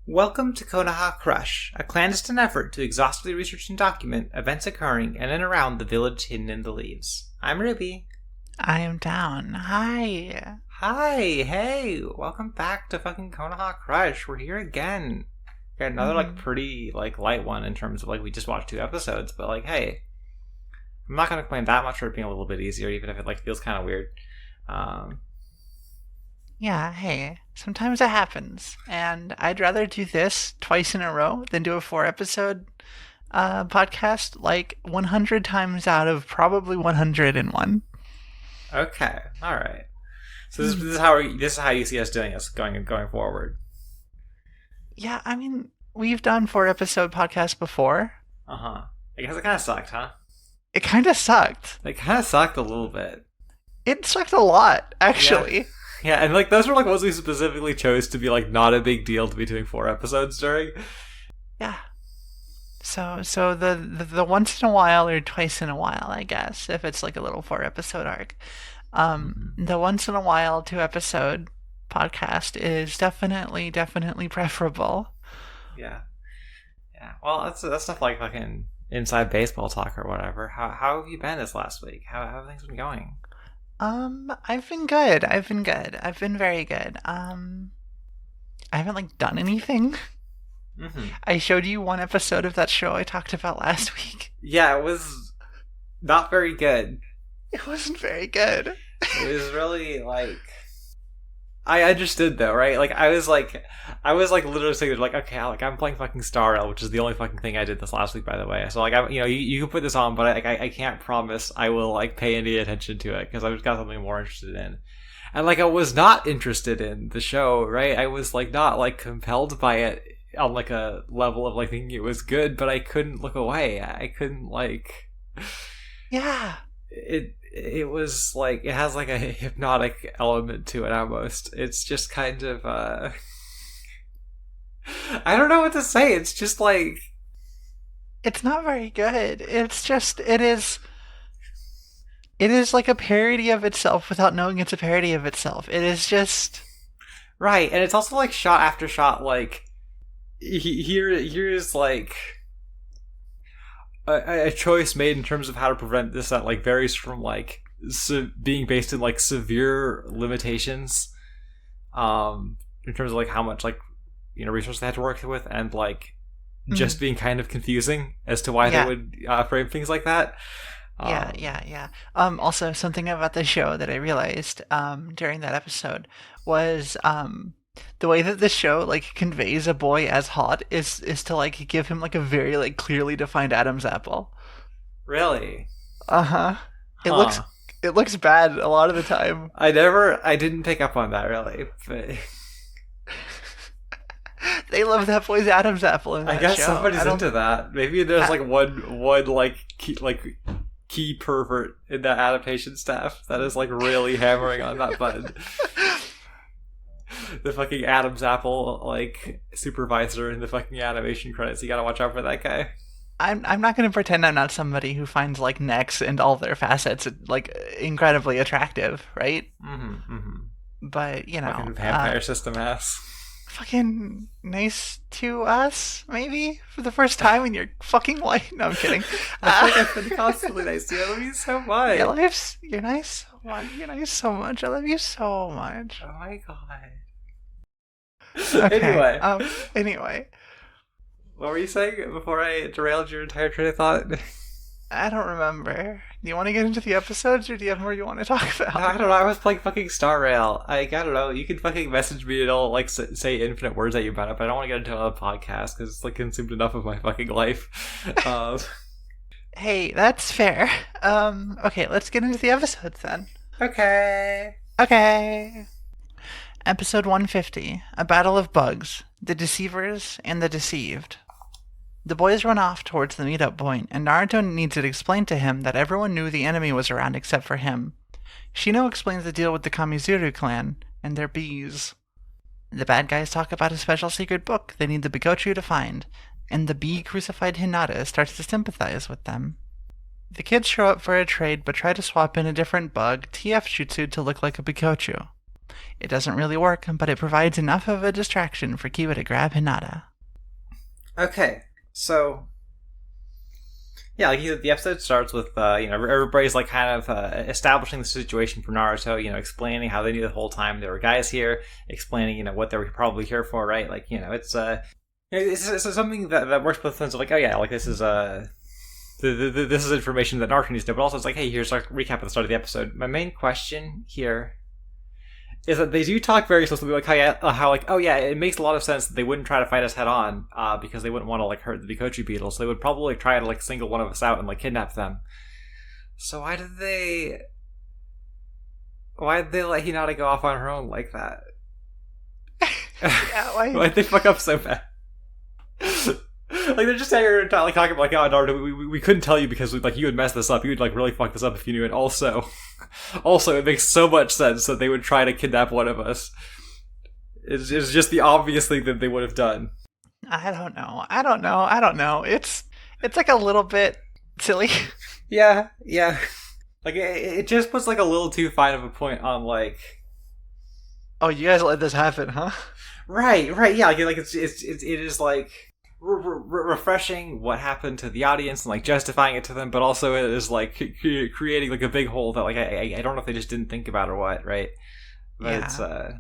Welcome to Konoha Crush, a clandestine effort to exhaustively research and document events occurring in and around the village hidden in the leaves. I'm Ruby. I am down. Hi. Hi, hey, welcome back to fucking Konoha Crush. We're here again. Got another pretty light one in terms of we just watched 2 episodes, but hey, I'm not gonna complain that much for it being a little bit easier, even if it feels kind of weird. Yeah, hey, sometimes it happens, and I'd rather do this twice in a row than do a 4-episode podcast 100 times out of probably 101. Okay, all right. So this is how you see us doing this going forward. Yeah, I mean, we've done 4-episode podcasts before. I guess it kind of sucked, huh? It kind of sucked. It kind of sucked a little bit. It sucked a lot, actually. Yeah, and those were ones we specifically chose to be not a big deal to be doing 4 episodes during. Yeah. So the once in a while or twice in a while, I guess, if it's a little 4-episode arc. The once in a while 2-episode podcast is definitely preferable. Yeah. Well, that's stuff like fucking inside baseball talk or whatever. How have you been this last week? How have things been going? I've been good. I've been very good. I haven't done anything. I showed you 1 episode of that show I talked about last week. Yeah, it was not very good. It wasn't very good. It was really I understood though, right? I was literally saying okay, I'm playing fucking Star Rail, which is the only fucking thing I did this last week, by the way. So you can put this on, but I can't promise I will pay any attention to it because I've just got something more interested in. And I was not interested in the show, right? I was not compelled by it on a level of thinking it was good, but I couldn't look away. I couldn't Yeah. It was it has a hypnotic element to it almost. It's just kind of I don't know what to say. It's just it's not very good. It's just it is a parody of itself without knowing it's a parody of itself. It is just right, and it's also shot after shot here's a choice made in terms of how to prevent this that varies from being based in severe limitations in terms of how much resources they had to work with, and just being kind of confusing as to why they would frame things like that. Yeah. Also, something about the show that I realized during that episode was the way that the show conveys a boy as hot is to give him a very clearly defined Adam's apple. Really? It looks bad a lot of the time. I didn't pick up on that really, but they love that boy's Adam's apple in that I guess show. Somebody's into that. Maybe there's one key pervert in that adaptation staff that is really hammering on that button. The fucking Adam's apple supervisor in the fucking animation credits. You gotta watch out for that guy. I'm not gonna pretend I'm not somebody who finds necks and all their facets incredibly attractive, right? But fucking vampire system ass. Fucking nice to us, maybe for the first time in your fucking life. No, I'm kidding. I feel I've been constantly nice to you. I love you so much. You're nice so much. You're nice so much. I love you so much. Oh my god. Okay. Anyway. What were you saying before I derailed your entire train of thought? I don't remember. Do you want to get into the episodes, or do you have more you want to talk about? No, I don't know. I was playing fucking Star Rail. I don't know. You can fucking message me and I'll say infinite words at you about it, but I don't want to get into another podcast because it's consumed enough of my fucking life. Hey, that's fair. Okay, let's get into the episodes then. Okay. Episode 150, A Battle of Bugs, The Deceivers and the Deceived. The boys run off towards the meetup point, and Naruto needs it explained to him that everyone knew the enemy was around except for him. Shino explains the deal with the Kamizuru clan and their bees. The bad guys talk about a special secret book they need the Bikochu to find, and the bee-crucified Hinata starts to sympathize with them. The kids show up for a trade but try to swap in a different bug, TF Jutsu, to look like a Bikochu. It doesn't really work, but it provides enough of a distraction for Kiba to grab Hinata. Okay, so yeah, like the episode starts with everybody's like kind of establishing the situation for Naruto. Explaining how they knew the whole time there were guys here, explaining what they were probably here for, right? Like it's something that works both sense of like, oh yeah, like this is this is information that Naruto needs to know, but also it's like, hey, here's a recap at the start of the episode. My main question here is that they do talk very explicitly like how like, oh yeah, it makes a lot of sense that they wouldn't try to fight us head on because they wouldn't want to like hurt the Bikochi beetles. So they would probably try to like single one of us out and like kidnap them. So why did they let Hinata go off on her own like that? Yeah, Why'd they fuck up so bad? Like they're just here like talking about like, oh Naruto, we couldn't tell you because like you would mess this up. You would like really fuck this up if you knew it. Also, it makes so much sense that they would try to kidnap one of us. It's just the obvious thing that they would have done. I don't know. It's like a little bit silly. Yeah. Like it just puts like a little too fine of a point on like, oh, you guys let this happen, huh? Right. Yeah, like it is like refreshing what happened to the audience and like justifying it to them, but also it is like creating like a big hole that like I don't know if they just didn't think about or what, right? But yeah.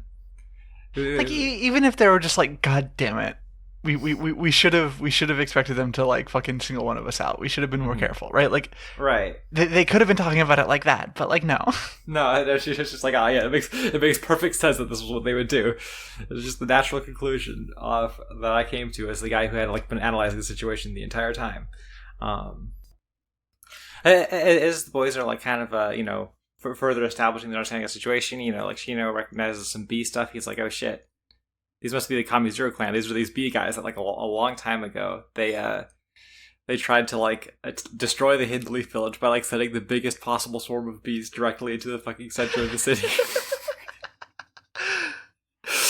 It's like even if they were just like, God damn it, we should have expected them to like fucking single one of us out. We should have been more careful, right? Like, right. They could have been talking about it like that, but like no. It's just like, oh yeah, it makes perfect sense that this is what they would do. It's just the natural conclusion of that I came to as the guy who had like been analyzing the situation the entire time. As the boys are like kind of for further establishing their understanding of the situation, like Shino recognizes some B stuff. He's like, oh shit, these must be the Kamizuru clan. These are these B guys that like a long time ago they tried to like destroy the Hidden Leaf Village by like sending the biggest possible swarm of bees directly into the fucking center of the city.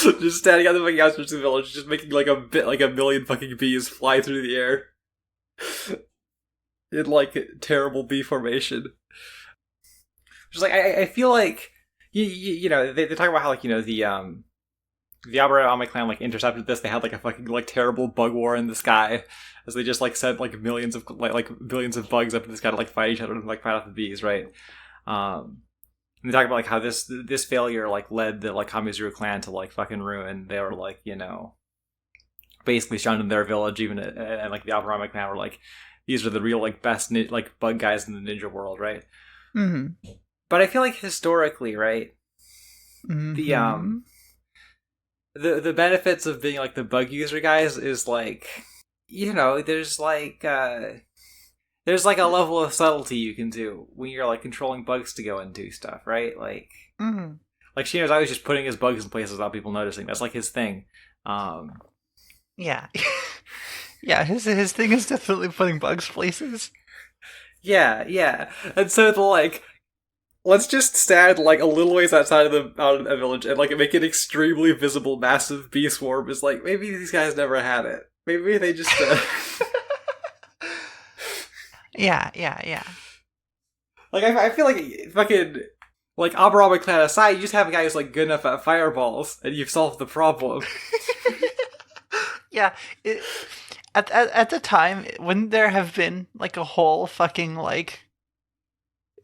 Just standing on the fucking outskirts of the village, just making like a million fucking bees fly through the air in like terrible bee formation. Just like I feel like they talk about how like the Aburame clan like intercepted this. They had like a fucking like terrible bug war in the sky as they just like sent like millions of like billions of bugs up in the sky to like fight each other and like fight off the bees, right? And they talk about like how this failure like led the like Kamizuru clan to like fucking ruin. They were like basically shunned in their village, even and like the Aburame clan were like, these are the real like best like bug guys in the ninja world, right? Mm-hmm. But I feel like historically, right, mm-hmm. the benefits of being like the bug user guys is like, there's like a level of subtlety you can do when you're like controlling bugs to go and do stuff, right? Like, like Shino's always just putting his bugs in places without people noticing. That's like his thing. Yeah. Yeah, his thing is definitely putting bugs places. Yeah. And so the like, let's just stand like a little ways outside of the village and like make an extremely visible massive bee swarm is like, maybe these guys never had it. Maybe they just Yeah. Like I feel like fucking like Aburame clan aside, you just have a guy who's like good enough at fireballs and you've solved the problem. Yeah. At the time, wouldn't there have been like a whole fucking like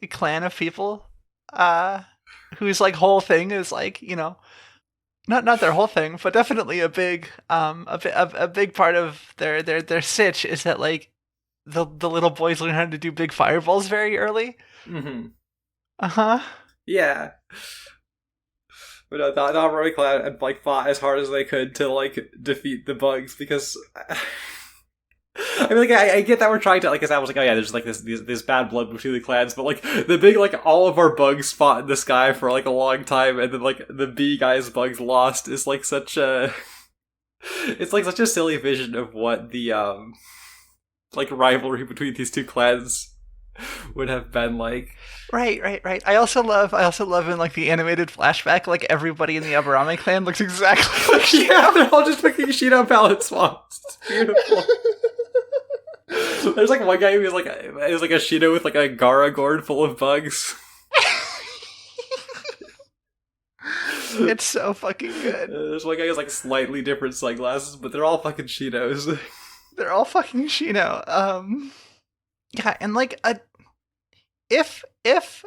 clan of people whose like whole thing is like, not their whole thing, but definitely a big part of their sitch is that like the little boys learn how to do big fireballs very early. Mm-hmm. Yeah. But no, the Aburame clan had like fought as hard as they could to like defeat the bugs because I mean, like, I get that we're trying to, like, establish, like, oh yeah, there's, like, this bad blood between the clans, but, like, the big, like, all of our bugs fought in the sky for, like, a long time, and then, like, the bee guys' bugs lost is, like, such a... It's, like, such a silly vision of what the, like, rivalry between these two clans would have been like. Right. I also love in like the animated flashback, like everybody in the Aburame clan looks exactly like yeah, they're all just picking Shino palette swaps. It's beautiful. There's like one guy who is like a Shino with like a Gara gourd full of bugs. It's so fucking good. There's one guy who has like slightly different sunglasses, but they're all fucking Shinos. They're all fucking Shino. Yeah, and like if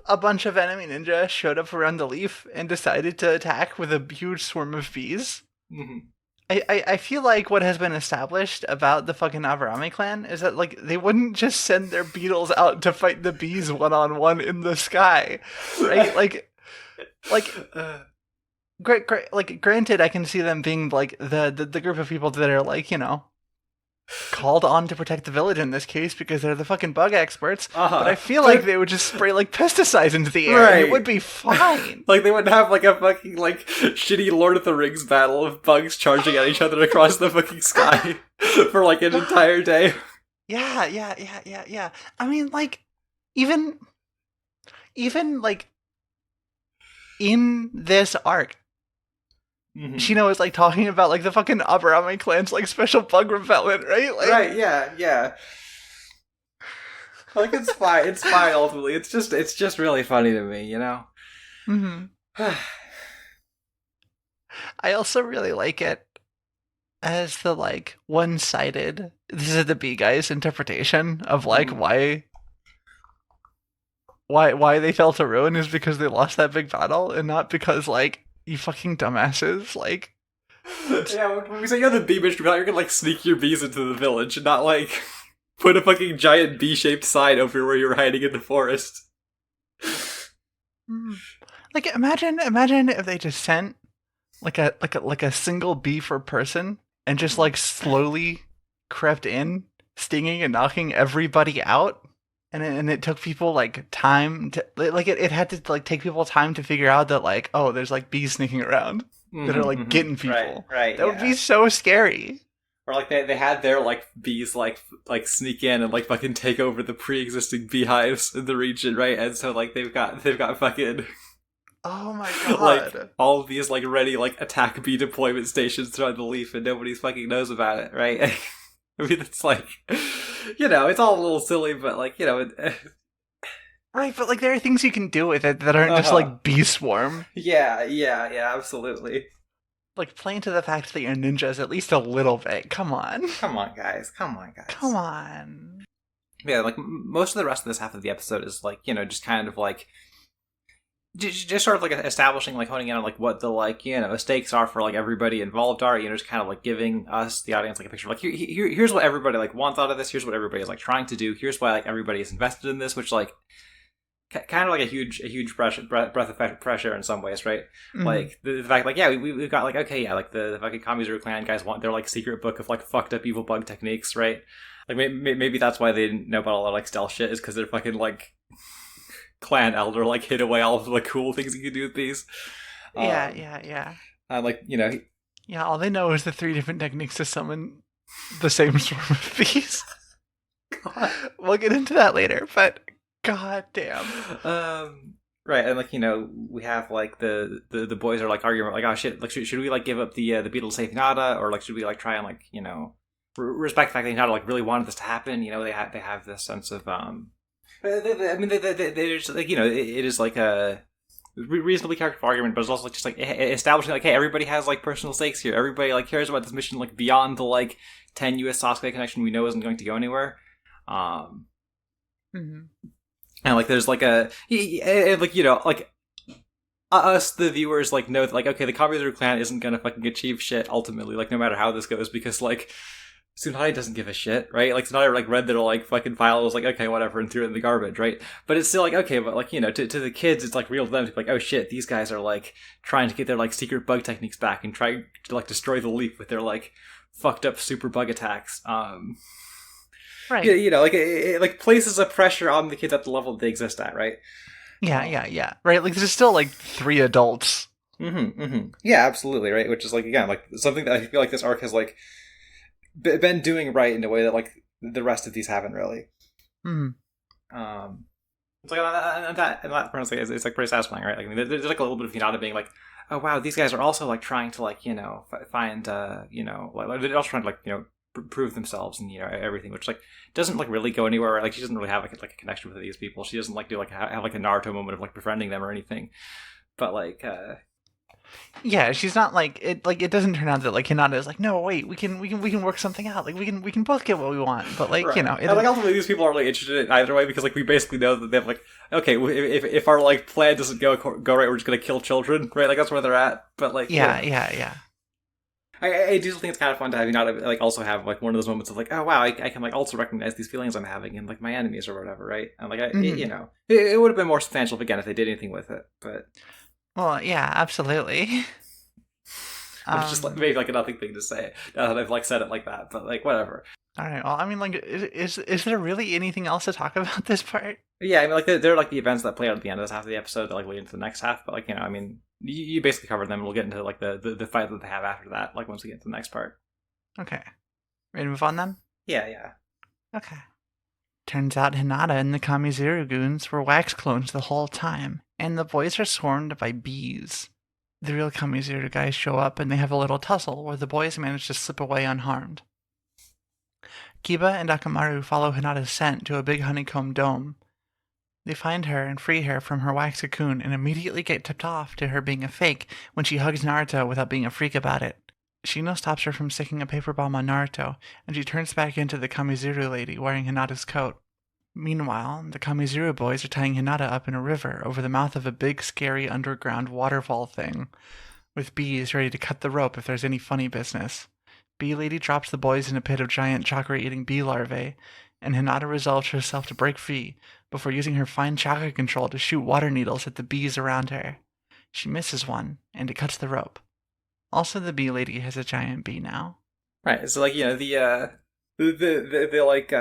a bunch of enemy ninja showed up around the leaf and decided to attack with a huge swarm of bees, I feel like what has been established about the fucking Aburame clan is that like they wouldn't just send their beetles out to fight the bees one-on-one in the sky, right? Granted, I can see them being like the group of people that are like, you know, called on to protect the village in this case because they're the fucking bug experts. But I feel like they would just spray like pesticides into the air and it would be fine. Like they would have like a fucking like shitty Lord of the Rings battle of bugs charging at each other across the fucking sky for like an entire day. Yeah. I mean, like, even like in this arc, Shino is like talking about like the fucking Aburame clan's like special bug repellent, right? Like, right, yeah. Like it's fine. It's fine ultimately. It's just really funny to me, you know? I also really like it as the like one-sided, this is the B guy's interpretation of like why they fell to ruin is because they lost that big battle and not because like you fucking dumbasses, like... Yeah, when we say you're the bee bitch, you're gonna, like, sneak your bees into the village and not, like, put a fucking giant bee-shaped sign over where you're hiding in the forest. Like, imagine if they just sent, like a single bee per person and just, like, slowly crept in, stinging and knocking everybody out. And it took people like time to like it had to like take people time to figure out that like, oh, there's like bees sneaking around that are like getting people. Right. That would be so scary. Or like they had their like bees like sneak in and like fucking take over the pre-existing beehives in the region, right? And so like they've got fucking oh my god, like all of these like ready like attack bee deployment stations throughout the leaf, and nobody's fucking knows about it, right? I mean, it's like, you know, it's all a little silly, but like, you know, right? But like, there are things you can do with it that aren't just like bee swarm. Yeah, absolutely. Like, playing to the fact that you're ninjas at least a little bit. Come on, guys. Come on. Yeah, like most of the rest of this half of the episode is like, you know, just kind of like. Just sort of like establishing, like honing in on like what the like, you know, stakes are for like everybody involved are, you know, just kind of like giving us the audience like a picture of like here's what everybody like wants out of this, here's what everybody is like trying to do, here's why like everybody is invested in this, which like kind of like a huge breath of fresh air in some ways, right? Like the fact like we've got like okay like the fucking Kamizuru clan guys want their like secret book of like fucked up evil bug techniques, right? Like maybe that's why they didn't know about all that like stealth shit is because they're fucking like clan elder like hid away all of the like cool things you could do with bees. Yeah. Like, you know, yeah, all they know is the 3 different techniques to summon the same swarm of bees. We'll get into that later, but god damn. Right, and like, you know, we have like the boys are like arguing like, oh shit, like should we like give up the beetle to save Hinata, or like should we like try and like, you know, respect the fact that Hinata like really wanted this to happen, you know, they have this sense of I mean, there's like, you know, it is like a reasonably character argument, but it's also like just like establishing like, hey, everybody has like personal stakes here. Everybody like cares about this mission like beyond the like tenuous Sasuke connection we know isn't going to go anywhere. And like there's like like, you know, like us the viewers like know that like okay, the Kamizuru clan isn't gonna fucking achieve shit ultimately, like no matter how this goes, because like Tsunade doesn't give a shit, right? Like, Tsunade like read their like fucking file and was like, okay, whatever, and threw it in the garbage, right? But it's still like, okay, but like, you know, to the kids, it's like real to them to be like, oh shit, these guys are like trying to get their like secret bug techniques back and try to like destroy the leaf with their like fucked up super bug attacks. Right. You know, like it like places a pressure on the kids at the level they exist at, right? Yeah. Right, like there's still like 3 adults. Yeah, absolutely, right? Which is like, again, like something that I feel like this arc has like been doing right in a way that like the rest of these haven't really. It's like on that front, it's like pretty satisfying, right? Like, I mean, there's like a little bit of Hinata being like, oh wow, these guys are also like trying to like, you know, find you know, like they're also trying to like, you know, prove themselves and, you know, everything, which like doesn't like really go anywhere. Like she doesn't really have like a connection with these people. She doesn't like do like have like a Naruto moment of like befriending them or anything. But like Yeah, she's not like it. Like it doesn't turn out that like Hinata is like, no, wait, we can work something out. Like we can both get what we want. But like Right. it And is. like ultimately these people aren't really interested in it either way because like we basically know that they have like okay if our like plan doesn't go right we're just gonna kill children, right? Like that's where they're at. But like Yeah. I do think it's kind of fun to have you not like also have like one of those moments of like oh wow I can like also recognize these feelings I'm having in like my enemies or whatever, right? And like Mhm. it would have been more substantial if they did anything with it, but Well, yeah, absolutely. it's just like maybe like a nothing thing to say now that I've like said it like that, but like whatever. All right. Well, I mean, like, is there really anything else to talk about this part? Yeah, I mean like they're like the events that play out at the end of this half of the episode that like lead into the next half, but like I mean you basically covered them. We'll get into like the fight that they have after that, like once we get to the next part. Okay. Ready to move on then? Yeah. Okay. Turns out Hinata and the Kamizuru goons were wax clones the whole time, and the boys are swarmed by bees. The real Kamizuru guys show up and they have a little tussle where the boys manage to slip away unharmed. Kiba and Akamaru follow Hinata's scent to a big honeycomb dome. They find her and free her from her wax cocoon and immediately get tipped off to her being a fake when she hugs Naruto without being a freak about it. Shino stops her from sticking a paper bomb on Naruto, and she turns back into the Kamizuru lady wearing Hinata's coat. Meanwhile, the Kamizuru boys are tying Hinata up in a river over the mouth of a big, scary underground waterfall thing, with bees ready to cut the rope if there's any funny business. Bee Lady drops the boys in a pit of giant chakra-eating bee larvae, and Hinata resolves herself to break free before using her fine chakra control to shoot water needles at the bees around her. She misses one, and it cuts the rope. Also, the Bee Lady has a giant bee now. Right. So like the like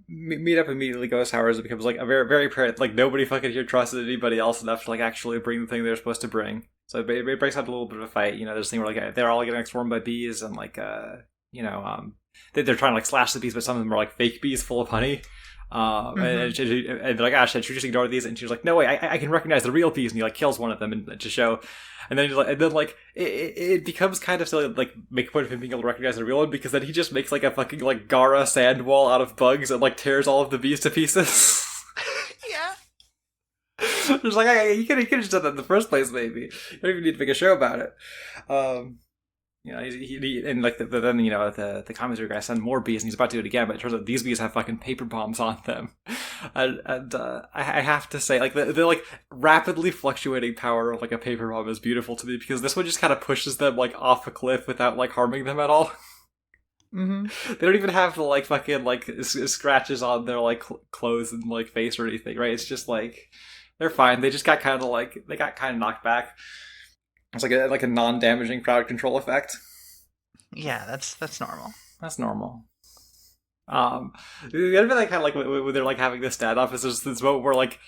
meet up immediately goes sour as it becomes like a very very apparent like nobody fucking here trusted anybody else enough to like actually bring the thing they're supposed to bring. So it breaks out a little bit of a fight. There's a thing where like they're all getting swarmed by bees and like they're trying to like slash the bees, but some of them are like fake bees full of honey. And they're like, ah, should you just ignore these? And she was like, no way, I can recognize the real bees. And he like kills one of them and to show. And then it becomes kind of silly, like make a point of him being able to recognize the real one because then he just makes like a fucking like Gara sand wall out of bugs and like tears all of the bees to pieces. Yeah. Just like you could have just done that in the first place. Maybe you don't even need to make a show about it. And like then the Kamizuru guy send more bees, and he's about to do it again. But it turns out these bees have fucking paper bombs on them, and I have to say, like the like rapidly fluctuating power of like a paper bomb is beautiful to me because this one just kind of pushes them like off a cliff without like harming them at all. Mm-hmm. They don't even have the like fucking like scratches on their like clothes and like face or anything, right? It's just like they're fine. They just got kind of knocked back. It's like a non-damaging crowd control effect. Yeah, that's normal. That's normal. The other thing I kind of like when they're like having this standoff is there's this moment where like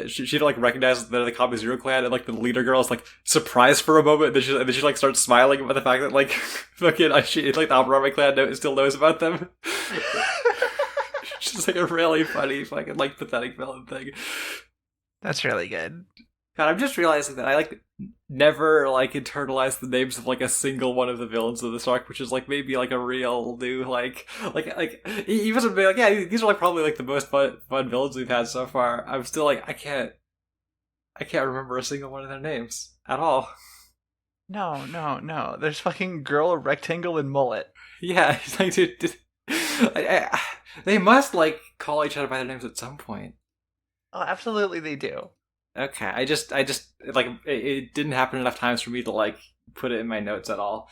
she like recognizes that the Kamizuru clan and like the leader girl is like surprised for a moment, and then she like starts smiling about the fact that like fucking she like the Aburame clan still knows about them. It's just like a really funny fucking like pathetic villain thing. That's really good. God, I'm just realizing that I like never like internalized the names of like a single one of the villains of this arc, which is like maybe like a real new like he wasn't like yeah these are like probably like the most fun villains we've had so far. I'm still like I can't remember a single one of their names at all. No. There's fucking girl, rectangle, and mullet. Yeah, it's like dude, they must like call each other by their names at some point. Oh, absolutely they do. Okay, I just like it didn't happen enough times for me to like put it in my notes at all.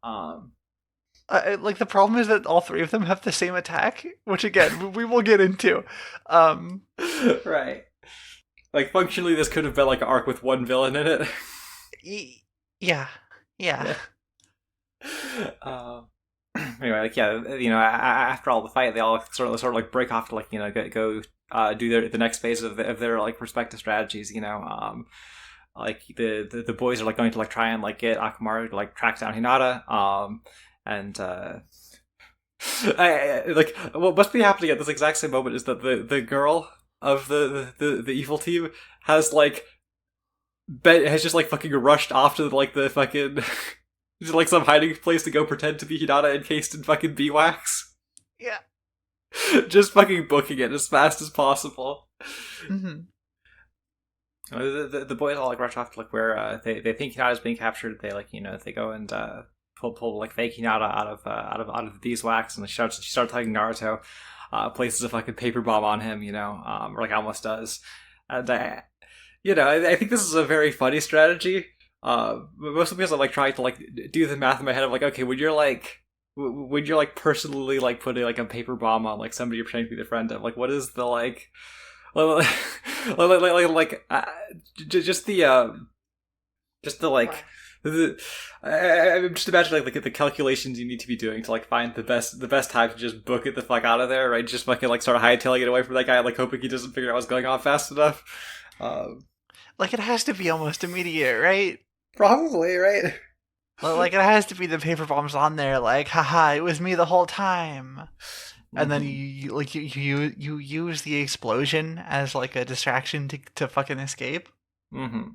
Like the problem is that all three of them have the same attack, which again we will get into. Right. Like functionally, this could have been like an arc with one villain in it. Yeah. Anyway, like after all the fight, they all sort of like break off to like go do the next phase of their like respective strategies. Like the boys are like going to like try and like get Akamaru to like track down Hinata. And like what must be happening at this exact same moment is that the girl of the evil team has like has just like fucking rushed off to like the fucking like some hiding place to go pretend to be Hinata encased in fucking beeswax. Yeah. Just fucking booking it as fast as possible. Mm-hmm. The boys all like rush off to like where they think Hinata's being captured. They like they go and pull like fake Hinata out of the beeswax, and she starts hugging Naruto. Places a fucking paper bomb on him, or like almost does. And I think this is a very funny strategy. Mostly because I'm like trying to like do the math in my head of like, okay, when you're like personally like putting like a paper bomb on like somebody you're pretending to be the friend of, like what is the like just the like I'm just imagining like the calculations you need to be doing to like find the best time to just book it the fuck out of there, right? Just fucking like start hightailing it away from that guy, like hoping he doesn't figure out what's going on fast enough. Like it has to be almost immediate, right? Probably, right? Well, like it has to be the paper bombs on there, like, haha, it was me the whole time. And then you use the explosion as like a distraction to fucking escape. Mm-hmm.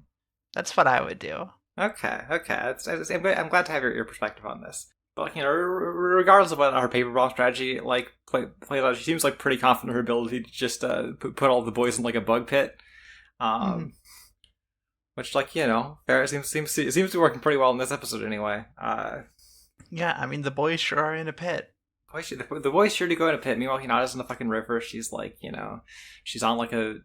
That's what I would do. Okay. I'm glad to have your perspective on this. But regardless of what her paper bomb strategy like plays out, she seems like pretty confident in her ability to just put all the boys in like a bug pit. Which fair seems to be working pretty well in this episode anyway. Yeah, I mean the boys sure are in a pit. The boys sure do go in a pit. Meanwhile, Hinata's in the fucking river. She's like, she's on like a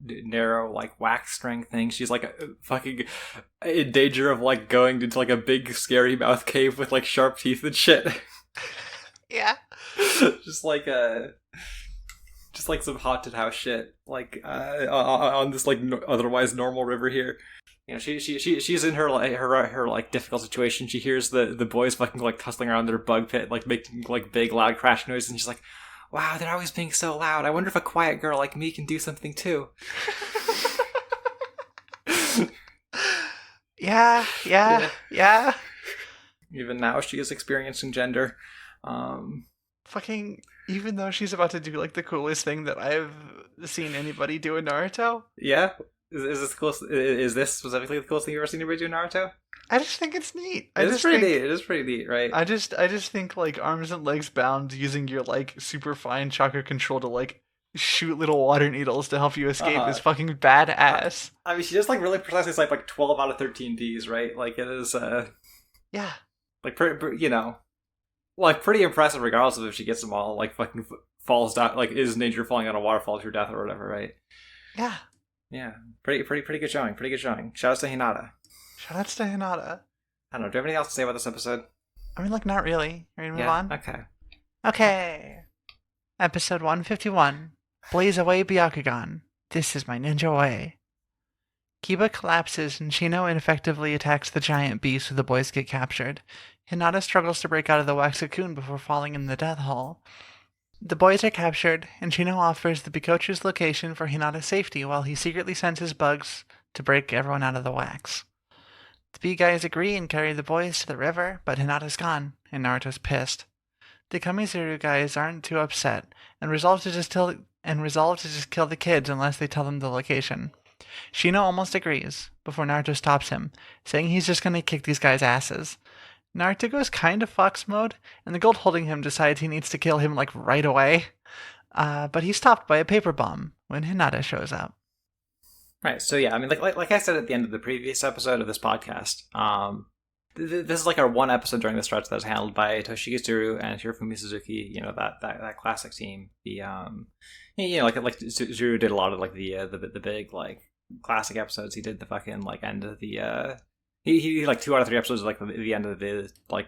narrow like wax string thing. She's like fucking in danger of like going into like a big scary mouth cave with like sharp teeth and shit. Yeah. just like some haunted house shit, like on this like otherwise normal river here. She's in her like difficult situation. She hears the boys fucking like tussling around their bug pit, like making like big loud crash noises, and she's like, "Wow, they're always being so loud. I wonder if a quiet girl like me can do something too." Yeah. Even now, she is experiencing gender. Fucking, even though she's about to do like the coolest thing that I've seen anybody do in Naruto. Yeah, is this coolest? Is this specifically the coolest thing you've ever seen anybody do in Naruto? I just think it's neat. It is pretty neat, right? I just think like arms and legs bound using your like super fine chakra control to like shoot little water needles to help you escape is fucking badass. I mean, she just like really precisely like 12 out of 13 Ds, right? Like it is yeah, like pretty, like pretty impressive regardless of if she gets them all, like fucking falls down, like is in danger of falling on a waterfall to her death or whatever, right? Yeah, pretty good showing. Shoutouts to Hinata. Shoutouts to Hinata. I don't know, do you have anything else to say about this episode? I mean, like, not really. Ready to move on? Okay. Episode 151. Blaze away, Byakugan. This is my ninja way. Kiba collapses and Shino ineffectively attacks the giant beast so the boys get captured. Hinata struggles to break out of the wax cocoon before falling in the death hole. The boys are captured, and Shino offers the Bikochu's location for Hinata's safety while he secretly sends his bugs to break everyone out of the wax. The bee guys agree and carry the boys to the river, but Hinata's gone, and Naruto's pissed. The Kamizuru guys aren't too upset, and resolve to just kill the kids unless they tell them the location. Shino almost agrees, before Naruto stops him, saying he's just gonna kick these guys' asses. Naruto goes kind of fox mode, and the gold holding him decides he needs to kill him like right away. But he's stopped by a paper bomb when Hinata shows up. Right, so yeah, I mean, like I said at the end of the previous episode of this podcast, this is like our one episode during the stretch that is handled by Toshiki Zuru and Hirofumi Suzuki. That classic team. The like Zuru did a lot of like the big like classic episodes. He did the fucking like end of the he like 2 out of 3 episodes like the end of the like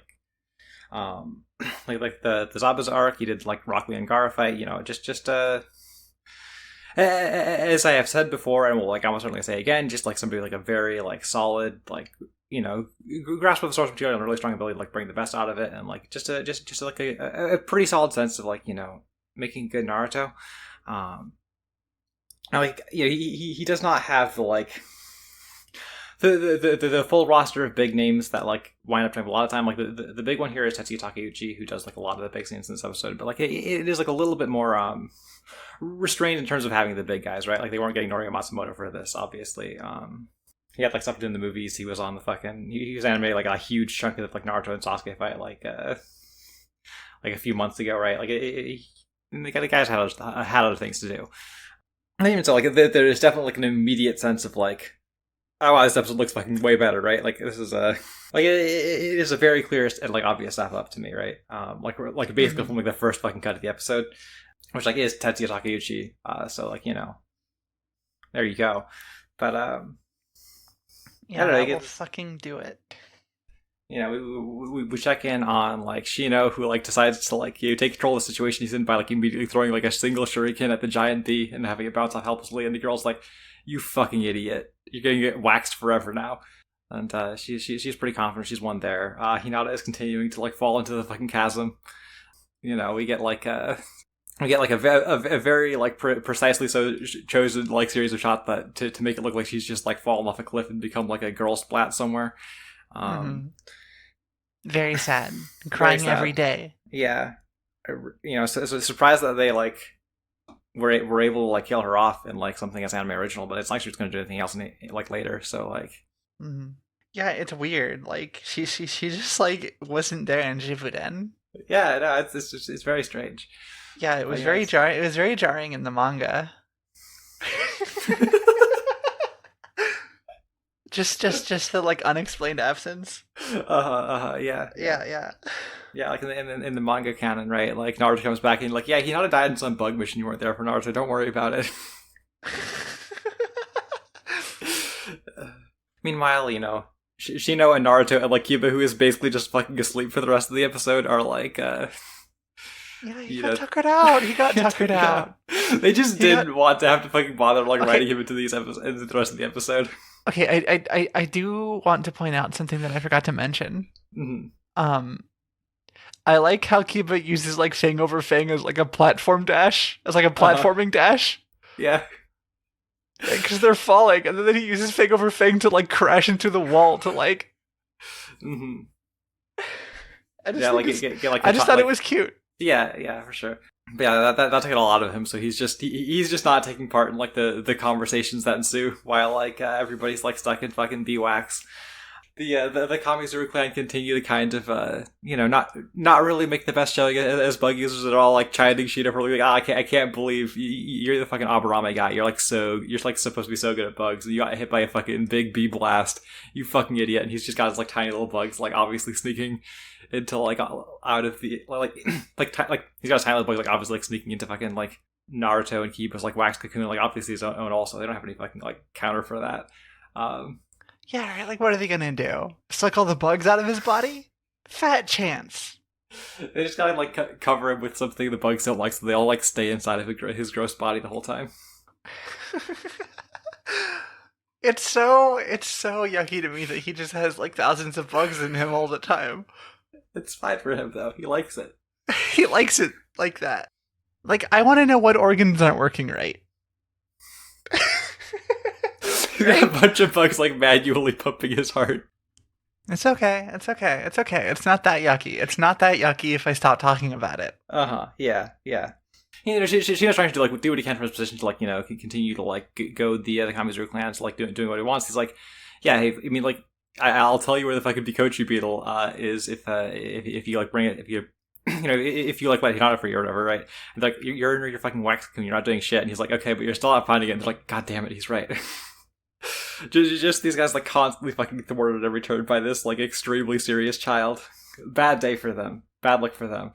like the Zabuza arc. He did like Rock Lee and Gaara fight. Just as I have said before, and will like almost certainly say again, just like somebody like a very like solid like grasp of the source material and a really strong ability to like bring the best out of it, and like just like a pretty solid sense of like making good Naruto. Like he does not have the like the full roster of big names that like wind up to have a lot of time. Like the big one here is Tetsuya Takeuchi, who does like a lot of the big scenes in this episode, but like it is like a little bit more restrained in terms of having the big guys, right? Like they weren't getting Norio Matsumoto for this, obviously. He had like stuff to do in the movies. He was on the fucking he was animated like a huge chunk of the like Naruto and Sasuke fight like a few months ago, right? Like the guys had other things to do. I even so, like there's definitely like an immediate sense of like, oh wow, this episode looks fucking way better, right? Like this is a like it is a very clear and like obvious step up to me, right? Like basically from like the first fucking cut of the episode, which like is Tetsuya Takeuchi. So like there you go. But yeah, I don't know. that will fucking do it. We check in on like Shino, who like decides to like take control of the situation he's in by like immediately throwing like a single shuriken at the giant bee and having it bounce off helplessly, and the girl's like, "You fucking idiot! You're gonna get waxed forever now." And she's pretty confident she's won there. Hinata is continuing to like fall into the fucking chasm. We get like a very like precisely so chosen like series of shots that to make it look like she's just like fallen off a cliff and become like a girl splat somewhere. Very sad. Crying very sad. Every day. Yeah. So surprised that they like were able to like kill her off in like something as anime original, but it's not like she's going to do anything else like later. So like, yeah, it's weird. Like she just like wasn't there in Shippuden. Yeah, no, it's very strange. Yeah, it was very jarring. It was very jarring in the manga. Just the like unexplained absence. Yeah. Yeah, like in the manga canon, right? Like Naruto comes back and like, yeah, Hinata died in some bug mission. You weren't there for Naruto. Don't worry about it. Meanwhile, Shino and Naruto and like Kiba, who is basically just fucking asleep for the rest of the episode, are like, yeah, he got tuckered out. He got tuckered out. They just didn't want to have to fucking bother like writing him into these episodes, into the rest of the episode. Okay, I do want to point out something that I forgot to mention. I like how Kiba uses like Fang over Fang as like a platform dash, as like a platforming dash. Yeah. Because they're falling, and then he uses Fang over Fang to like crash into the wall to like. I just thought it was cute. Yeah, for sure. But yeah, that took a lot of him. So he's just not taking part in like the conversations that ensue while like everybody's like stuck in fucking beeswax. The Kamizuru clan continue to kind of not really make the best showing as bug users at all, like chiding Shino for like, I can't believe you're the fucking Aburame guy. You're like supposed to be so good at bugs, and you got hit by a fucking big bee blast. You fucking idiot! And he's just got his like tiny little bugs, like obviously sneaking into like out of the like he's got his tiny little bugs, like obviously like sneaking into fucking like Naruto and Kiba's like wax cocoon, like obviously his own also. They don't have any fucking like counter for that. Yeah, right. Like, what are they gonna do? Suck all the bugs out of his body? Fat chance. They just gotta like cover him with something the bugs don't like, so they all like stay inside of his gross body the whole time. It's so yucky to me that he just has like thousands of bugs in him all the time. It's fine for him though. He likes it. He likes it like that. Like, I want to know what organs aren't working right. Right? A bunch of bugs like manually pumping his heart. It's okay. It's not that yucky. It's not that yucky if I stop talking about it. Yeah. She's trying to do what he can from his position to like continue to like go the Kamizuru clan to like doing what he wants. He's like, yeah, hey, I mean like I'll tell you where the fucking Bikochi beetle is if you like bring it, if you if you like let Hinata free or whatever, right? And like you're in your fucking wax cocoon, you're not doing shit. And he's like, okay, but you're still not finding it. And they're like, god damn it, he's right. just these guys like constantly fucking thwarted at every turn by this like extremely serious child. Bad day for them. Bad luck for them.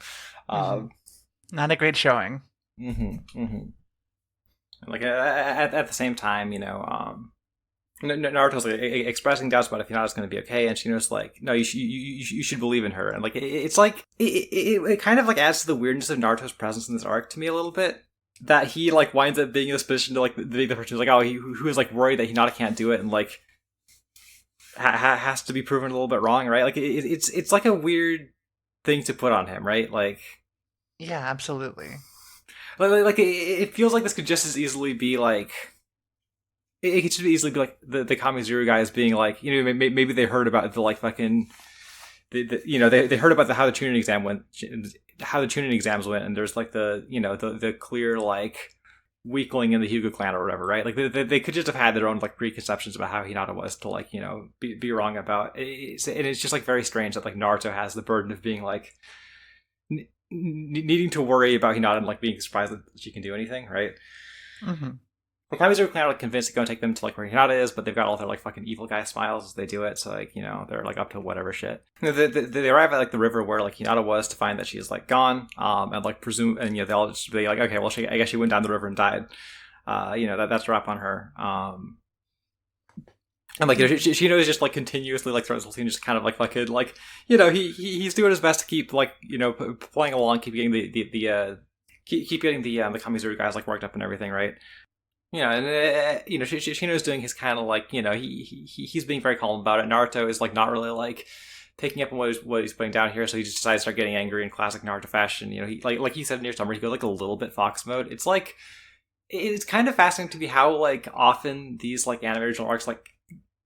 Not a great showing. Like at the same time, Naruto's like expressing doubts about if Hinata's going to be okay, and Shino's like, no, you should believe in her. And like it's like it kind of like adds to the weirdness of Naruto's presence in this arc to me a little bit. That he like winds up being in this position to like the person who's like, oh, who is like worried that Hinata can't do it and like has to be proven a little bit wrong, right? Like it's like a weird thing to put on him, right? Like, yeah, absolutely. Like it feels like this could just as easily be like it could just easily be like the Kamizuru guys being like, maybe they heard about the like fucking they heard about how the tuning exam went. How the tuning exams went, and there's like the clear like weakling in the Hyuga clan or whatever, right? Like they could just have had their own like preconceptions about how Hinata was to like be wrong about it. And it's just like very strange that like Naruto has the burden of being like needing to worry about Hinata and like being surprised that she can do anything, right? the Kami's are kind of like convinced to go and take them to like where Hinata is, but they've got all their like fucking evil guy smiles as they do it. So like, they're like up to whatever shit. They arrive at like the river where like Hinata was to find that she's like gone. And like presume, and they all just be like, okay, well, I guess she went down the river and died. That's a wrap on her. And like she knows just like continuously like throughout this whole scene just kind of like fucking like he's doing his best to keep like playing along, keep getting keep getting the Kamizuru guys like worked up and everything, right? And Shino's doing his kind of like he's being very calm about it. Naruto is like not really like picking up on what he's putting down here, so he just decides to start getting angry in classic Naruto fashion. He like he said near summer, he goes like a little bit fox mode. It's like it's kind of fascinating to me how like often these like anime original arcs like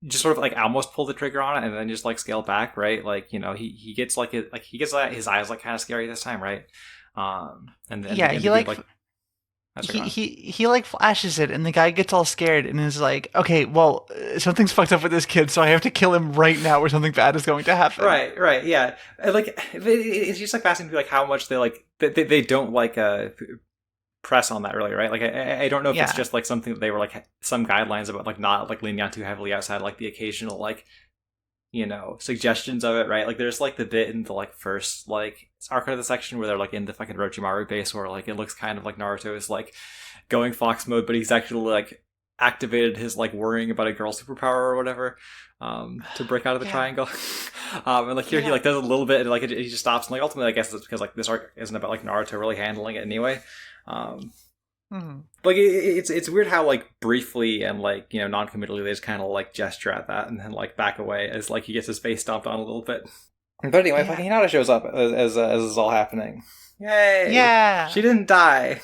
just sort of like almost pull the trigger on it and then just like scale back, right? Like he gets like it like he gets his eyes like kind of scary this time, right? And then he like flashes it and the guy gets all scared and is like, okay, well, something's fucked up with this kid, so I have to kill him right now or something bad is going to happen. Right, yeah. Like it's just like fascinating to me like how much they like they don't like press on that really, right? Like I don't know if it's just like something that they were like some guidelines about like not like leaning out too heavily outside like the occasional like suggestions of it, right? Like there's like the bit in the like first like arc of the section where they're like in the fucking Orochimaru base where like it looks kind of like Naruto is like going fox mode, but he's actually like activated his like worrying about a girl superpower or whatever to break out of the triangle. And like here he like does a little bit and like he just stops, and like ultimately I guess it's because like this arc isn't about like Naruto really handling it anyway. Like it's weird how like briefly and like non-committally they just kind of like gesture at that and then like back away as like he gets his face stomped on a little bit. But anyway, fucking Hinata shows up as this is all happening. Yay! Yeah, she didn't die.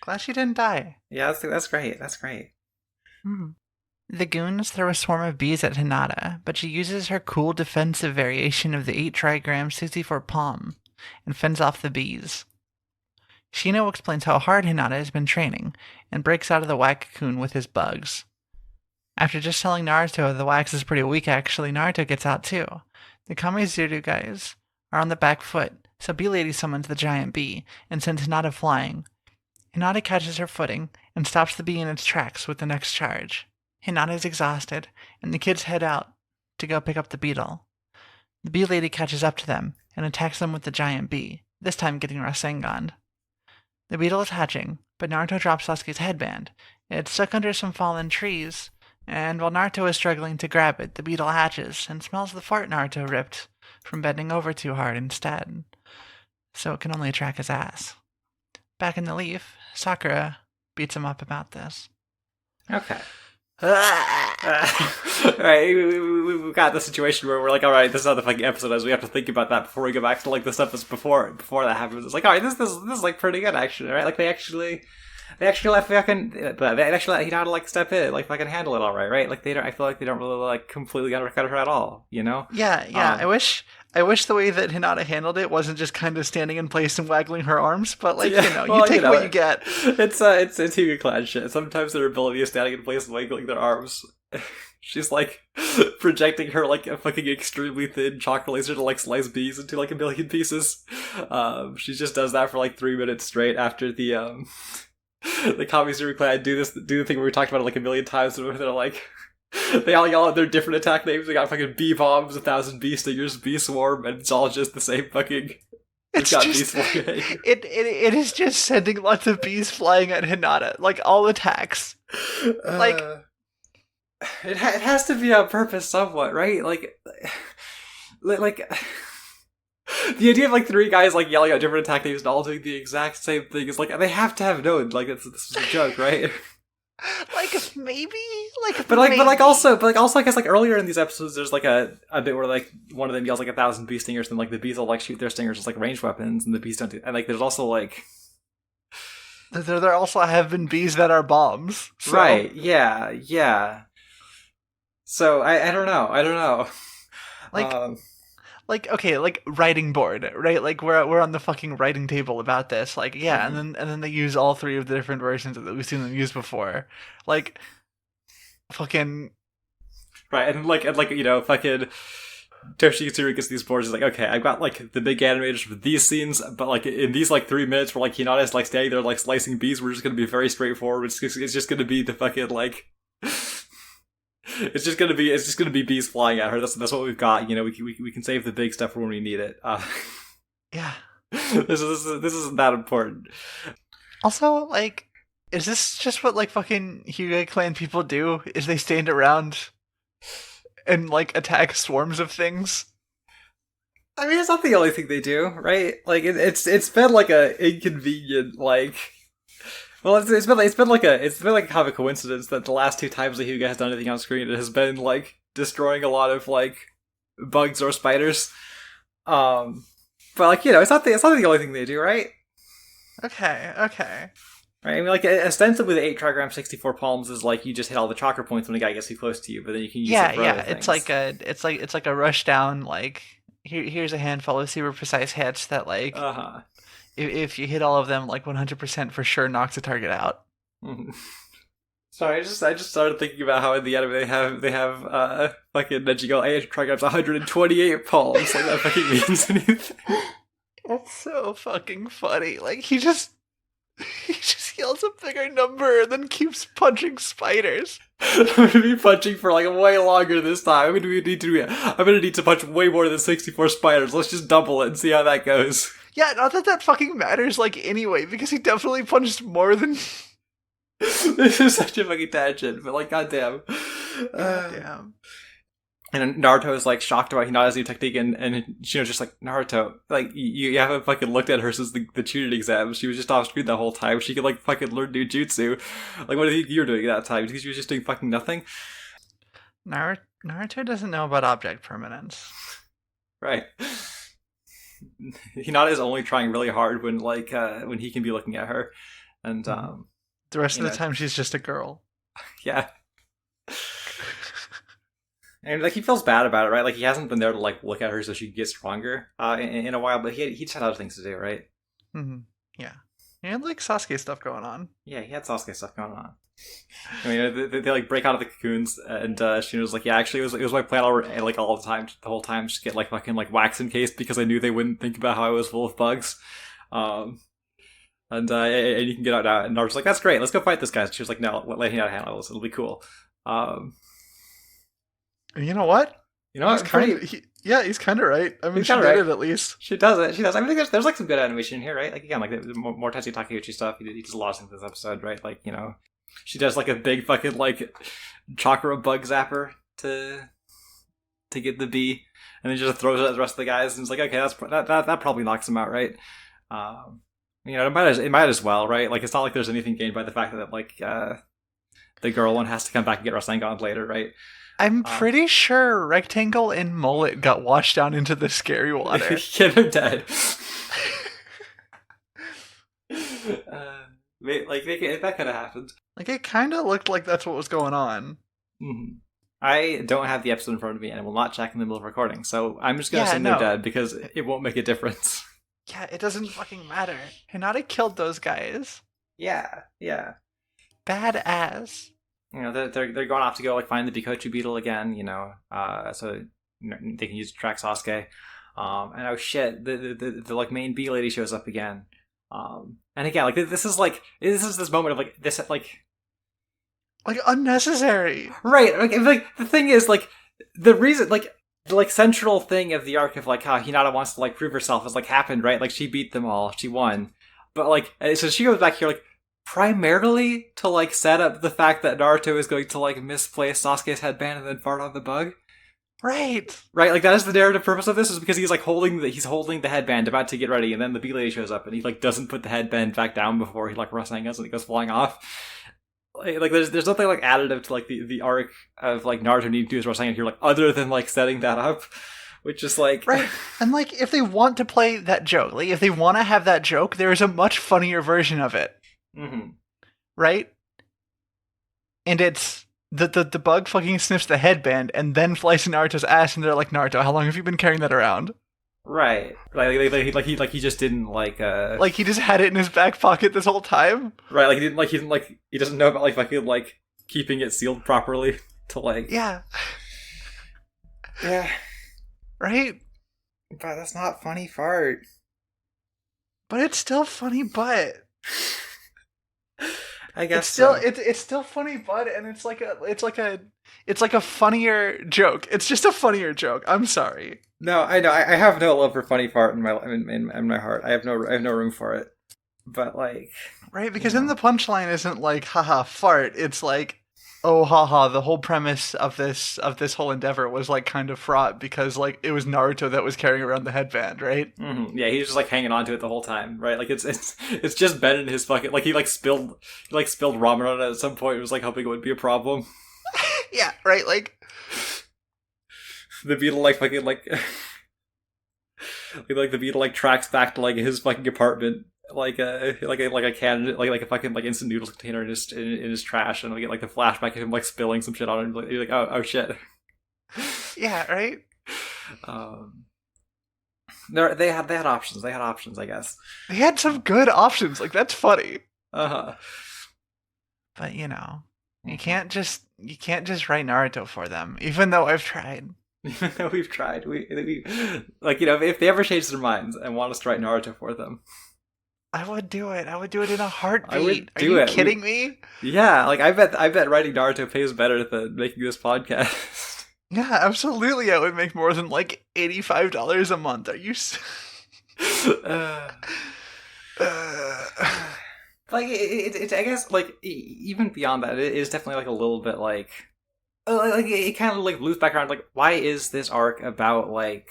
Glad she didn't die. Yeah, that's great. That's great. The goons throw a swarm of bees at Hinata, but she uses her cool defensive variation of the 8 trigram 64 palm and fends off the bees. Shino explains how hard Hinata has been training, and breaks out of the wax cocoon with his bugs. After just telling Naruto the wax is pretty weak actually, Naruto gets out too. The Kamizuru guys are on the back foot, so Bee Lady summons the giant bee, and sends Hinata flying. Hinata catches her footing, and stops the bee in its tracks with the next charge. Hinata is exhausted, and the kids head out to go pick up the beetle. The Bee Lady catches up to them, and attacks them with the giant bee, this time getting Rasengan. The beetle is hatching, but Naruto drops Sasuke's headband. It's stuck under some fallen trees, and while Naruto is struggling to grab it, the beetle hatches and smells the fart Naruto ripped from bending over too hard instead, so it can only track his ass. Back in the leaf, Sakura beats him up about this. Okay. Alright, we've got the situation where we're like, alright, this is how the fucking episode is. We have to think about that before we go back to like the stuff that's before that happens. It's like, alright, this is like pretty good actually, right? Like they actually let Hinata like step in, like fucking handle it alright, right? Like I feel like they don't really like completely undercut her at all, Yeah. I wish the way that Hinata handled it wasn't just kind of standing in place and waggling her arms, but like, you take what you get. It's Hyuga clan shit. Sometimes their ability is standing in place and waggling their arms. She's like projecting her like a fucking extremely thin chakra laser to like slice bees into like a million pieces. She just does that for like 3 minutes straight after the Kamizuru clan do the thing we talked about it like a million times where they're like they all yell out their different attack names. They got fucking bee bombs, 1,000 bee stingers, bee swarm, and it's all just the same fucking. It is just sending lots of bees flying at Hinata, like all attacks. Like it has to be on purpose, somewhat, right? Like the idea of like 3 guys like yelling out different attack names and all doing the exact same thing is like they have to have known like this is a joke, right? Like maybe, but also I guess like earlier in these episodes there's like a bit where like one of them yells like 1,000 bee stingers and like the bees will like shoot their stingers as like ranged weapons and the bees don't do, and like there's also like there also have been bees that are bombs, so. Right? Yeah. So I don't know. Like okay, like writing board, right? Like we're on the fucking writing table about this. Like and then they use all 3 of the different versions that we've seen them use before. Like fucking right, and fucking Toshitsuru gets these boards. He's like, okay, I've got like the big animators for these scenes, but like in these like 3 minutes where like Hinata is like standing there like slicing bees, we're just gonna be very straightforward. It's just gonna be the fucking like. It's just gonna be bees flying at her. That's what we've got. You know, we can save the big stuff for when we need it. Yeah. This isn't that important. Also, like, is this just what like fucking Hyuga clan people do? Is they stand around and like attack swarms of things? I mean, it's not the only thing they do, right? Like it's been like a inconvenient like. Well, it's been like kind of a coincidence that the last 2 times that Hyuga has done anything on screen, it has been like destroying a lot of like bugs or spiders. But like, you know, it's not the only thing they do, right? Okay. Right. I mean, like ostensibly the 8 trigram 64 palms is like you just hit all the chakra points when a guy gets too close to you, but then you can use it for other things. It's like a rush down. Like here's a handful of super precise hits that like if you hit all of them, like 100% for sure knocks a target out. Mm-hmm. Sorry, I just started thinking about how in the anime they have fucking Nejigo 8 trigrams 128 palms. Like that fucking means anything. That's so fucking funny. Like he just yells a bigger number and then keeps punching spiders. I'm gonna be punching for like way longer this time. I'm gonna need to punch way more than 64 spiders. Let's just double it and see how that goes. Yeah, not that fucking matters like anyway, because he definitely punched more than. This is such a fucking tangent, but like, goddamn. Goddamn. And Naruto is like shocked about Hinata's new technique, and Shino's just like, Naruto, like you haven't fucking looked at her since the Chunin exam. She was just off screen the whole time. She could like fucking learn new jutsu. Like, what do you think you were doing at that time? Because she was just doing fucking nothing. Naruto doesn't know about object permanence. Right. Hinata is only trying really hard when when he can be looking at her, and the rest of the time she's just a girl. Yeah. And like he feels bad about it, right? Like he hasn't been there to like look at her so she can get stronger in a while, but he just had other things to do, right? Mm-hmm. Yeah. He had like Sasuke stuff going on. Yeah, he had Sasuke stuff going on. I mean, they like break out of the cocoons, and Shino's like, yeah, actually, it was my plan like all the time, the whole time, just get like fucking like wax encased because I knew they wouldn't think about how I was full of bugs. And you can get out now. And Naruto's like, that's great, let's go fight this guy. She was like, no, let Hinata handle this, it'll be cool. You know what? He's kind of right. I mean, she did it at least. She does it. She does. I mean, there's like some good animation here, right? Like again, like the more Tetsuya Takeuchi stuff. He does a lot of things in this episode, right? Like, you know, she does like a big fucking like chakra bug zapper to get the bee, and then just throws it at the rest of the guys, and it's like, okay, that probably knocks him out, right? You know, it might as well, right? Like, it's not like there's anything gained by the fact that like the girl one has to come back and get Rasengan later, right? I'm pretty sure Rectangle and Mullet got washed down into the scary water. Yeah, they're dead. That could have happened. Like, it kind of looked like that's what was going on. Mm-hmm. I don't have the episode in front of me, and I will not check in the middle of recording, so I'm just going to assume they're dead, because it won't make a difference. Yeah, it doesn't fucking matter. Hinata killed those guys. Yeah. Badass. You know, they're going off to go like find the Bikochu beetle again, you know, so they can use it to track Sasuke. And oh shit, the like main bee lady shows up again. And again, like this is this moment of like this like unnecessary, right? Like the thing is like the reason like the like central thing of the arc of like how Hinata wants to like prove herself is like happened, right? Like she beat them all, she won, but like so she goes back here like primarily to like set up the fact that Naruto is going to like misplace Sasuke's headband and then fart on the bug. Right. Like that is the narrative purpose of this, is because he's like holding the headband about to get ready, and then the bee lady shows up and he like doesn't put the headband back down before he like Rasengan's and it goes flying off. Like there's nothing like additive to like the arc of like Naruto needing to do his Rasengan here, like other than like setting that up, which is like right. And like if they want to play that joke, like if they want to have that joke, there is a much funnier version of it. Mm-hmm. Right? And it's the bug fucking sniffs the headband and then flies to Naruto's ass, and they're like, Naruto, how long have you been carrying that around? Right. Like he just didn't like he just had it in his back pocket this whole time. Right, he doesn't know about like fucking like keeping it sealed properly to like Yeah. right? But that's not funny fart. But it's still funny, but I it's guess still so. it's still funny, but and it's like a funnier joke. It's just a funnier joke. I'm sorry. No, I know. I have no love for funny fart in my heart. I have no room for it. But like, Right? you Because then know, the punchline isn't like haha fart. It's like oh haha, the whole premise of this whole endeavor was like kind of fraught because like it was Naruto that was carrying around the headband, right? yeah, he's just like hanging on to it the whole time, right? Like it's just Ben in his fucking like he like spilled ramen on it at some point. It was like hoping it would be a problem. Yeah, right, like The beetle like fucking like the beetle like tracks back to like his fucking apartment like a can like a fucking like instant noodles container in his trash, and we get like the flashback of him like spilling some shit on it. You're like oh shit. yeah, right? um they had options. They had options, I guess. They had some good options. Like that's funny. Uh-huh. But you can't just write Naruto for them, even though I've tried. We've tried. We like if they ever change their minds and want us to write Naruto for them, I would do it. I would do it in a I would heartbeat. Are do you it. kidding me? Yeah, like I bet writing Naruto pays better than making this podcast. Yeah, absolutely. I would make more than like $85 a month. Are you? uh, Uh, like it I guess like even beyond that, it is definitely like a little bit like it kind of like loops back around. Like, why is this arc about like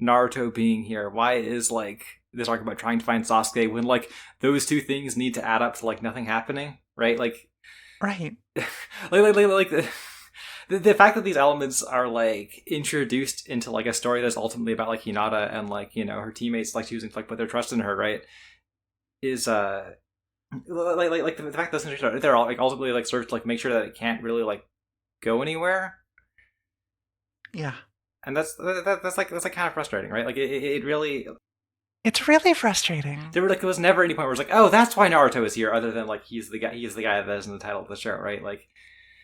Naruto being here? Why is like this arc about trying to find Sasuke when like those two things need to add up to like nothing happening, right? Like, right. like the fact that these elements are like introduced into like a story that's ultimately about like Hinata and like her teammates like choosing to like put their trust in her, right? Is like the fact that they're all like ultimately like sort of like make sure that it can't really like go anywhere, Yeah. and that's like kind of frustrating, right? Like it really It's really frustrating. there was never any point where it's like, oh, that's why Naruto is here, other than like he's the guy that is in the title of the show, right? Like,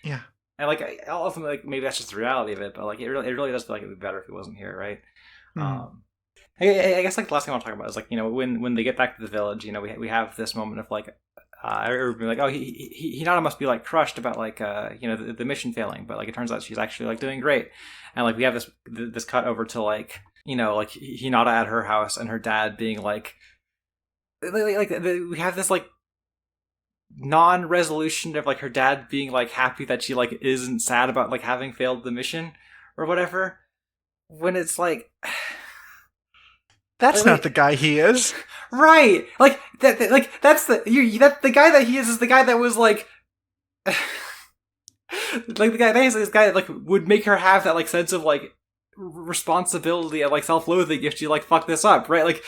Yeah. and like ultimately like maybe that's just the reality of it, but like it really does feel like it'd be better if it wasn't here, right? Mm. Um, I guess like the last thing I want to talk about is like when they get back to the village, we have this moment of like everybody like, oh, Hinata must be like crushed about like the mission failing, but like it turns out she's actually like doing great, and like we have this cut over to like like Hinata at her house and her dad being we have this like non-resolution of like her dad being like happy that she like isn't sad about like having failed the mission or whatever, when it's like That's not like, the guy he is. right, like like that's the guy that he is the guy that was like like the guy that is this guy that like would make her have that like sense of like responsibility and like self-loathing if she like fucked this up, right? Like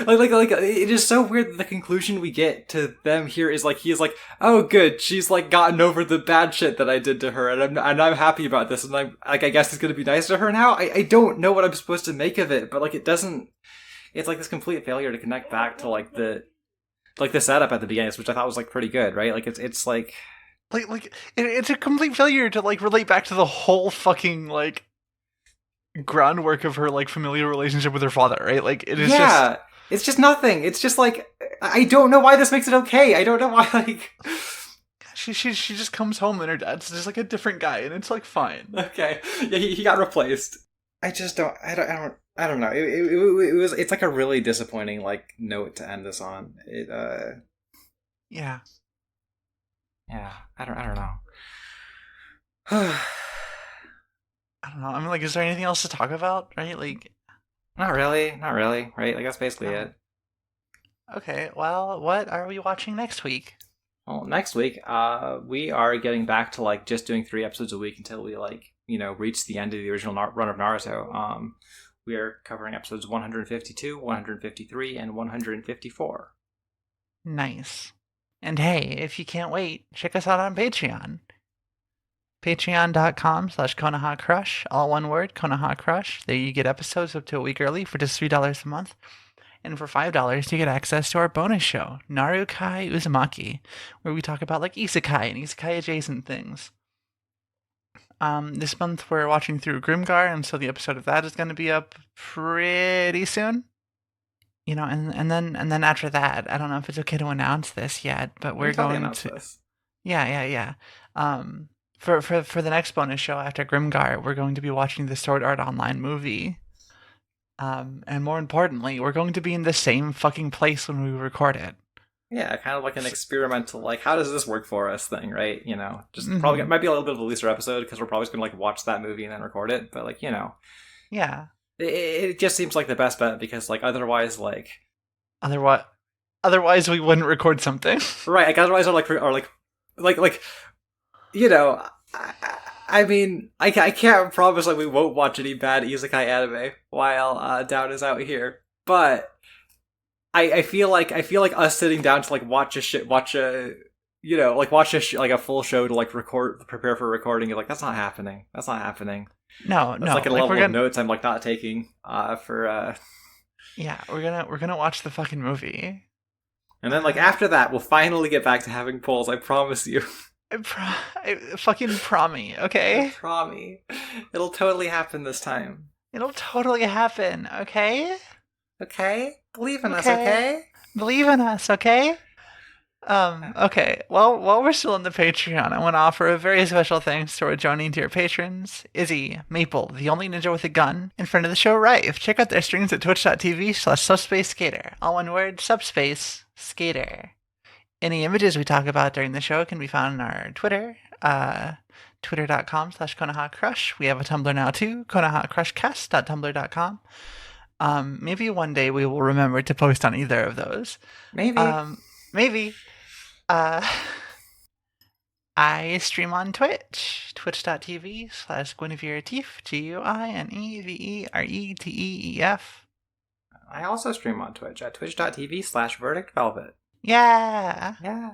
like it is so weird that the conclusion we get to them here is like he is like, oh good, she's like gotten over the bad shit that I did to her, and I'm happy about this, and I'm like, I guess he's gonna be nice to her now. I don't know what I'm supposed to make of it, but like it doesn't. It's like this complete failure to connect back to like the setup at the beginning, which I thought was like pretty good, right? Like it's like It's a complete failure to like relate back to the whole fucking like groundwork of her like familial relationship with her father, right? Like it is just it's just nothing. It's just like I don't know why this makes it okay. I don't know why like she just comes home and her dad's just like a different guy, and it's like fine. okay, yeah, he got replaced. I just don't. I don't know. It's like a really disappointing like note to end this on. Yeah. Yeah. I don't know. I don't know. I mean, like, is there anything else to talk about? Right? Like, Not really. Not really. Right. Like that's basically it. okay. Well, what are we watching next week? Well, next week, we are getting back to like just doing 3 episodes a week until we like reach the end of the original run of Naruto. We are covering episodes 152, 153, and 154. Nice. And hey, if you can't wait, check us out on Patreon. Patreon.com/Konoha Crush, all one word, Konoha Crush. There you get episodes up to a week early for just $3 a month. And for $5, you get access to our bonus show, Narukai Uzumaki, where we talk about like isekai and isekai adjacent things. This month we're watching through Grimgar, and so the episode of that is going to be up pretty soon. And then after that, I don't know if it's okay to announce this yet, but We we're can totally going announce to this. yeah. For the next bonus show after Grimgar, we're going to be watching the Sword Art Online movie. And more importantly, we're going to be in the same fucking place when we record it. Yeah, kind of like an experimental, like, how does this work for us thing, right? Just Mhm. probably might be a little bit of a looser episode because we're probably just gonna like watch that movie and then record it. But like, Yeah. it just seems like the best bet because like otherwise, like, Otherwise, otherwise we wouldn't record something. right? Like otherwise, like, you know, I, I mean, I can't promise like we won't watch any bad isekai anime while Down is out here, but I feel like us sitting down to like watch like a full show to like prepare for recording. You're like, that's not happening. That's not happening. No, That's like a like level we're of gonna notes I'm like not taking for yeah, we're gonna watch the fucking movie. and then like after that we'll finally get back to having polls. I promise you. I fucking promise, okay? Promise. It'll totally happen this time. It'll totally happen, okay? Okay? Believe in us, Okay. okay? Believe in us, okay? Okay. Well, while we're still on the Patreon, I want to offer a very special thanks to our joining tier patrons, Izzy, Maple, the only ninja with a gun, and friend of the show, Rife. Check out their streams at twitch.tv/subspaceskater. All one word, subspace skater. Any images we talk about during the show can be found on our Twitter, twitter.com/Konoha Crush. We have a Tumblr now too, KonohaCrushcast.tumblr.com. Maybe one day we will remember to post on either of those. Maybe. Maybe. I stream on Twitch, twitch.tv/GuinevereTeef, GuinevereTeef. I also stream on Twitch at twitch.tv/VerdictVelvet. Yeah. Yeah.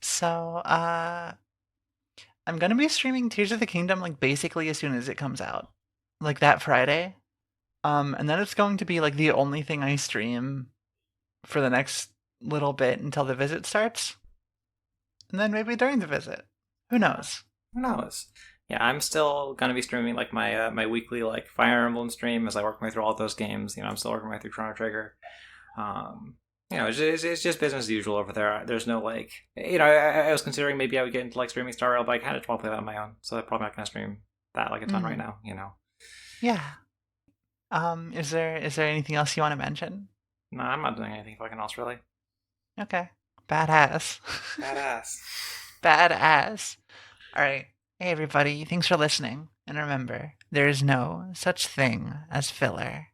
So, I'm gonna be streaming Tears of the Kingdom like basically as soon as it comes out, like that Friday. And then it's going to be like the only thing I stream for the next little bit until the visit starts, and then maybe during the visit. Who knows? Who knows? Yeah, I'm still gonna be streaming like my weekly like Fire Emblem stream as I work my way through all those games. I'm still working my way through Chrono Trigger. It's just business as usual over there. There's no like, I was considering maybe I would get into like streaming Star Rail, but I kind of want to play that on my own, so I'm probably not gonna stream that like a ton right now. Yeah. Is there anything else you want to mention? No, I'm not doing anything fucking else really. Okay. Badass. Badass. Badass. All right. Hey everybody, thanks for listening. And remember, there is no such thing as filler.